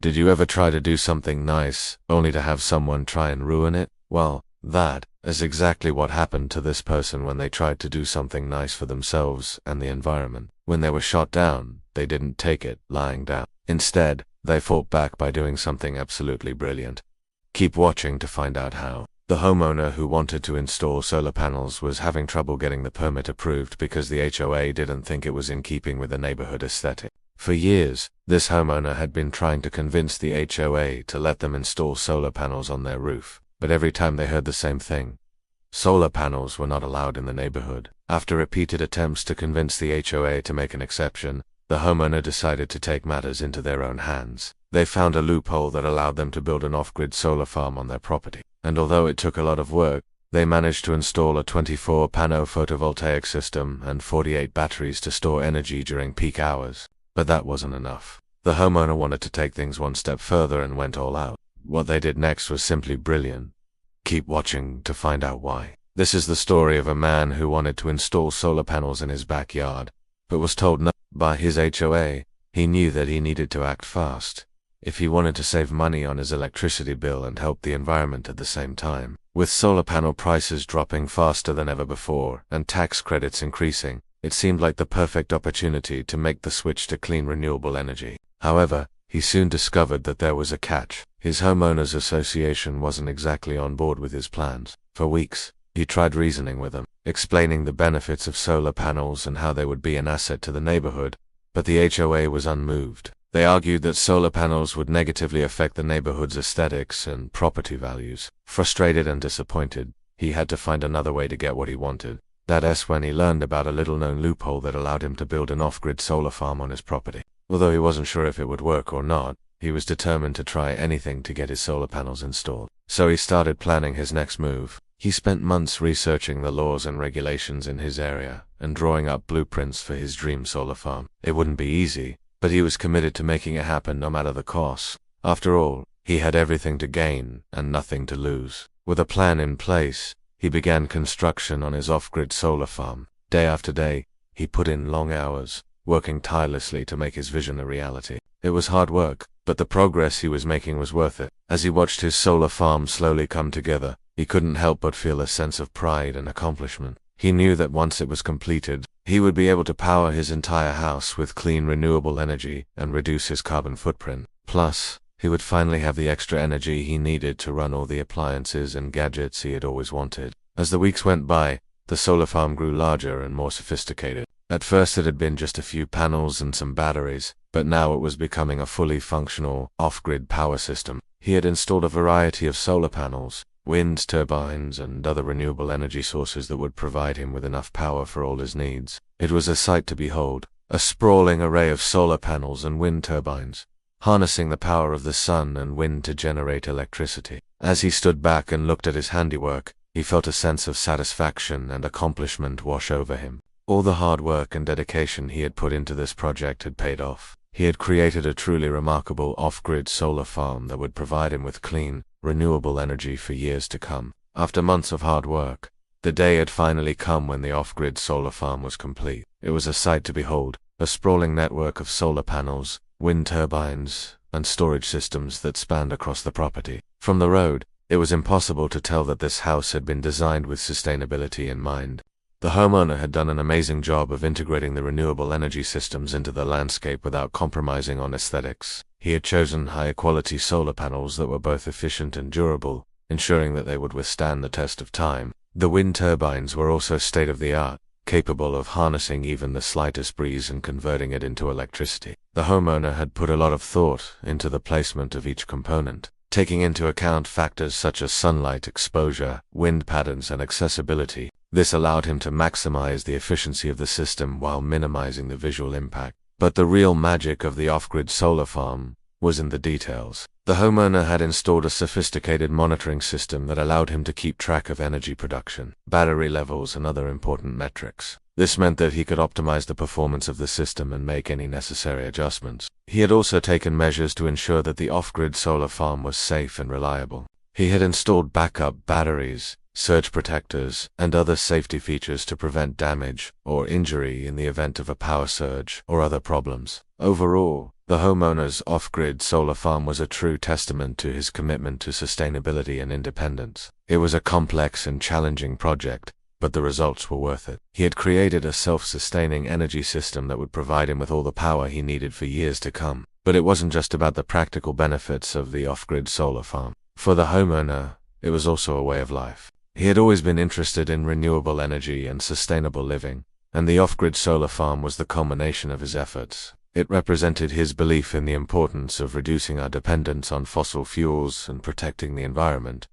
Did you ever try to do something nice, only to have someone try and ruin it? Well, that is exactly what happened to this person when they tried to do something nice for themselves and the environment. When they were shot down, they didn't take it lying down. Instead, they fought back by doing something absolutely brilliant. Keep watching to find out how. The homeowner who wanted to install solar panels was having trouble getting the permit approved because the HOA didn't think it was in keeping with the neighborhood aesthetic. For years, this homeowner had been trying to convince the HOA to let them install solar panels on their roof, but every time they heard the same thing. Solar panels were not allowed in the neighborhood. After repeated attempts to convince the HOA to make an exception, the homeowner decided to take matters into their own hands. They found a loophole that allowed them to build an off-grid solar farm on their property. And although it took a lot of work, they managed to install a 24-panel photovoltaic system and 48 batteries to store energy during peak hours. But that wasn't enough. The homeowner wanted to take things one step further and went all out. What they did next was simply brilliant. Keep watching to find out why. This is the story of a man who wanted to install solar panels in his backyard, but was told no by his HOA. He knew that he needed to act fast if he wanted to save money on his electricity bill and help the environment at the same time. With solar panel prices dropping faster than ever before and tax credits increasing, it seemed like the perfect opportunity to make the switch to clean renewable energy. However, he soon discovered that there was a catch. His homeowners association wasn't exactly on board with his plans. For weeks, he tried reasoning with them, explaining the benefits of solar panels and how they would be an asset to the neighborhood, but the HOA was unmoved. They argued that solar panels would negatively affect the neighborhood's aesthetics and property values. Frustrated and disappointed, he had to find another way to get what he wanted. That's when he learned about a little-known loophole that allowed him to build an off-grid solar farm on his property. Although he wasn't sure if it would work or not, he was determined to try anything to get his solar panels installed. So he started planning his next move. He spent months researching the laws and regulations in his area and drawing up blueprints for his dream solar farm. It wouldn't be easy, but he was committed to making it happen no matter the cost. After all, he had everything to gain and nothing to lose. With a plan in place, he began construction on his off-grid solar farm. Day after day, he put in long hours, working tirelessly to make his vision a reality. It was hard work, but the progress he was making was worth it. As he watched his solar farm slowly come together, he couldn't help but feel a sense of pride and accomplishment. He knew that once it was completed, he would be able to power his entire house with clean renewable energy and reduce his carbon footprint. Plus, he would finally have the extra energy he needed to run all the appliances and gadgets he had always wanted. As the weeks went by, the solar farm grew larger and more sophisticated. At first it had been just a few panels and some batteries, but now it was becoming a fully functional, off-grid power system. He had installed a variety of solar panels, wind turbines, and other renewable energy sources that would provide him with enough power for all his needs. It was a sight to behold, a sprawling array of solar panels and wind turbines, harnessing the power of the sun and wind to generate electricity. As he stood back and looked at his handiwork, he felt a sense of satisfaction and accomplishment wash over him. All the hard work and dedication he had put into this project had paid off. He had created a truly remarkable off-grid solar farm that would provide him with clean, renewable energy for years to come. After months of hard work, the day had finally come when the off-grid solar farm was complete. It was a sight to behold, a sprawling network of solar panels, wind turbines, and storage systems that spanned across the property. From the road, it was impossible to tell that this house had been designed with sustainability in mind. The homeowner had done an amazing job of integrating the renewable energy systems into the landscape without compromising on aesthetics. He had chosen high-quality solar panels that were both efficient and durable, ensuring that they would withstand the test of time. The wind turbines were also state-of-the-art, capable of harnessing even the slightest breeze and converting it into electricity. The homeowner had put a lot of thought into the placement of each component, taking into account factors such as sunlight exposure, wind patterns, and accessibility. This allowed him to maximize the efficiency of the system while minimizing the visual impact. But the real magic of the off-grid solar farm was in the details. The homeowner had installed a sophisticated monitoring system that allowed him to keep track of energy production, battery levels, and other important metrics. This meant that he could optimize the performance of the system and make any necessary adjustments. He had also taken measures to ensure that the off-grid solar farm was safe and reliable. He had installed backup batteries, surge protectors, and other safety features to prevent damage or injury in the event of a power surge or other problems. Overall, the homeowner's off-grid solar farm was a true testament to his commitment to sustainability and independence. It was a complex and challenging project, but the results were worth it. He had created a self-sustaining energy system that would provide him with all the power he needed for years to come. But it wasn't just about the practical benefits of the off-grid solar farm. For the homeowner, it was also a way of life. He had always been interested in renewable energy and sustainable living, and the off-grid solar farm was the culmination of his efforts. It represented his belief in the importance of reducing our dependence on fossil fuels and protecting the environment.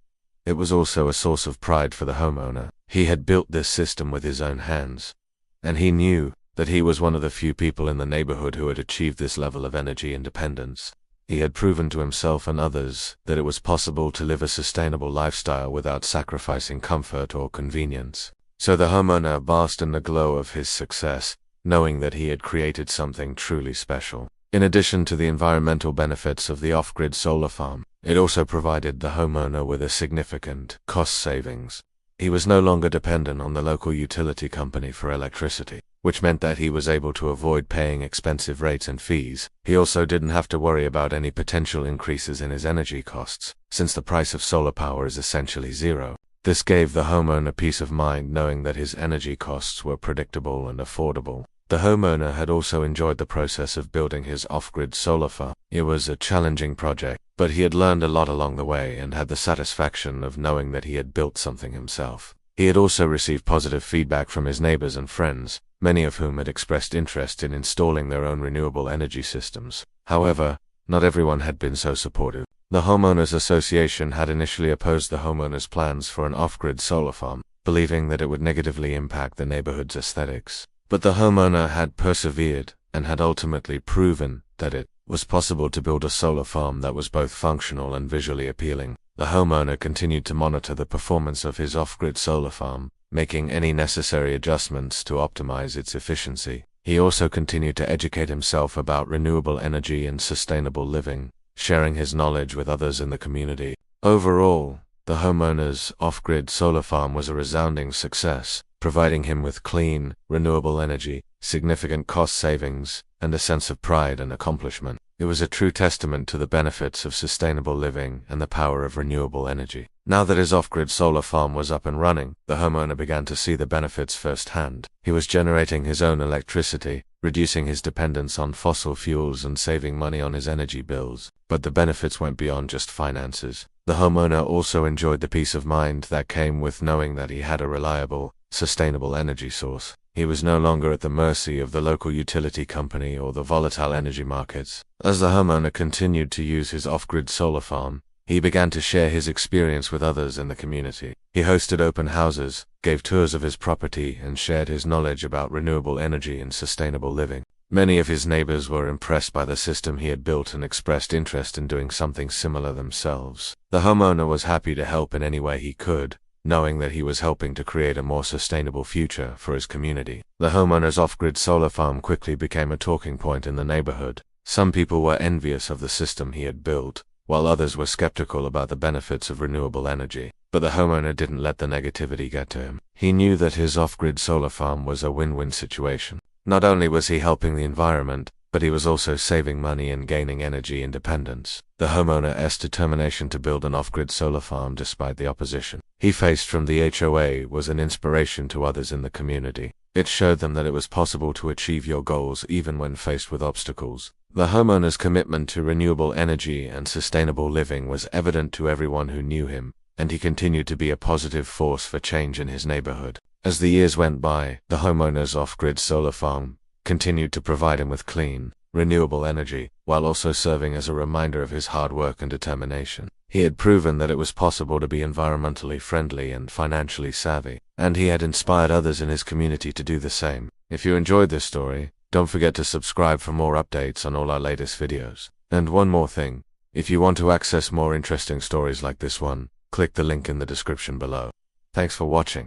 It was also a source of pride for the homeowner. He had built this system with his own hands, and he knew that he was one of the few people in the neighborhood who had achieved this level of energy independence. He had proven to himself and others that it was possible to live a sustainable lifestyle without sacrificing comfort or convenience. So the homeowner basked in the glow of his success, knowing that he had created something truly special. In addition to the environmental benefits of the off-grid solar farm, it also provided the homeowner with a significant cost savings. He was no longer dependent on the local utility company for electricity, which meant that he was able to avoid paying expensive rates and fees. He also didn't have to worry about any potential increases in his energy costs, since the price of solar power is essentially zero. This gave the homeowner peace of mind knowing that his energy costs were predictable and affordable. The homeowner had also enjoyed the process of building his off-grid solar farm. It was a challenging project, but he had learned a lot along the way and had the satisfaction of knowing that he had built something himself. He had also received positive feedback from his neighbors and friends, many of whom had expressed interest in installing their own renewable energy systems. However, not everyone had been so supportive. The Homeowners Association had initially opposed the homeowner's plans for an off-grid solar farm, believing that it would negatively impact the neighborhood's aesthetics. But the homeowner had persevered and had ultimately proven that it was possible to build a solar farm that was both functional and visually appealing. The homeowner continued to monitor the performance of his off-grid solar farm, making any necessary adjustments to optimize its efficiency. He also continued to educate himself about renewable energy and sustainable living, sharing his knowledge with others in the community. Overall, the homeowner's off-grid solar farm was a resounding success, providing him with clean, renewable energy, significant cost savings, and a sense of pride and accomplishment. It was a true testament to the benefits of sustainable living and the power of renewable energy. Now that his off-grid solar farm was up and running, the homeowner began to see the benefits firsthand. He was generating his own electricity, reducing his dependence on fossil fuels and saving money on his energy bills. But the benefits went beyond just finances. The homeowner also enjoyed the peace of mind that came with knowing that he had a reliable, sustainable energy source. He was no longer at the mercy of the local utility company or the volatile energy markets. As the homeowner continued to use his off-grid solar farm, he began to share his experience with others in the community. He hosted open houses, gave tours of his property, and shared his knowledge about renewable energy and sustainable living. Many of his neighbors were impressed by the system he had built and expressed interest in doing something similar themselves. The homeowner was happy to help in any way he could, knowing that he was helping to create a more sustainable future for his community. The homeowner's off-grid solar farm quickly became a talking point in the neighborhood. Some people were envious of the system he had built, while others were skeptical about the benefits of renewable energy. But the homeowner didn't let the negativity get to him. He knew that his off-grid solar farm was a win-win situation. Not only was he helping the environment, but he was also saving money and gaining energy independence. The homeowner's determination to build an off-grid solar farm despite the opposition he faced from the HOA was an inspiration to others in the community. It showed them that it was possible to achieve your goals even when faced with obstacles. The homeowner's commitment to renewable energy and sustainable living was evident to everyone who knew him, and he continued to be a positive force for change in his neighborhood. As the years went by, the homeowner's off-grid solar farm continued to provide him with clean, renewable energy, while also serving as a reminder of his hard work and determination. He had proven that it was possible to be environmentally friendly and financially savvy, and he had inspired others in his community to do the same. If you enjoyed this story, don't forget to subscribe for more updates on all our latest videos. And one more thing, if you want to access more interesting stories like this one, click the link in the description below. Thanks for watching.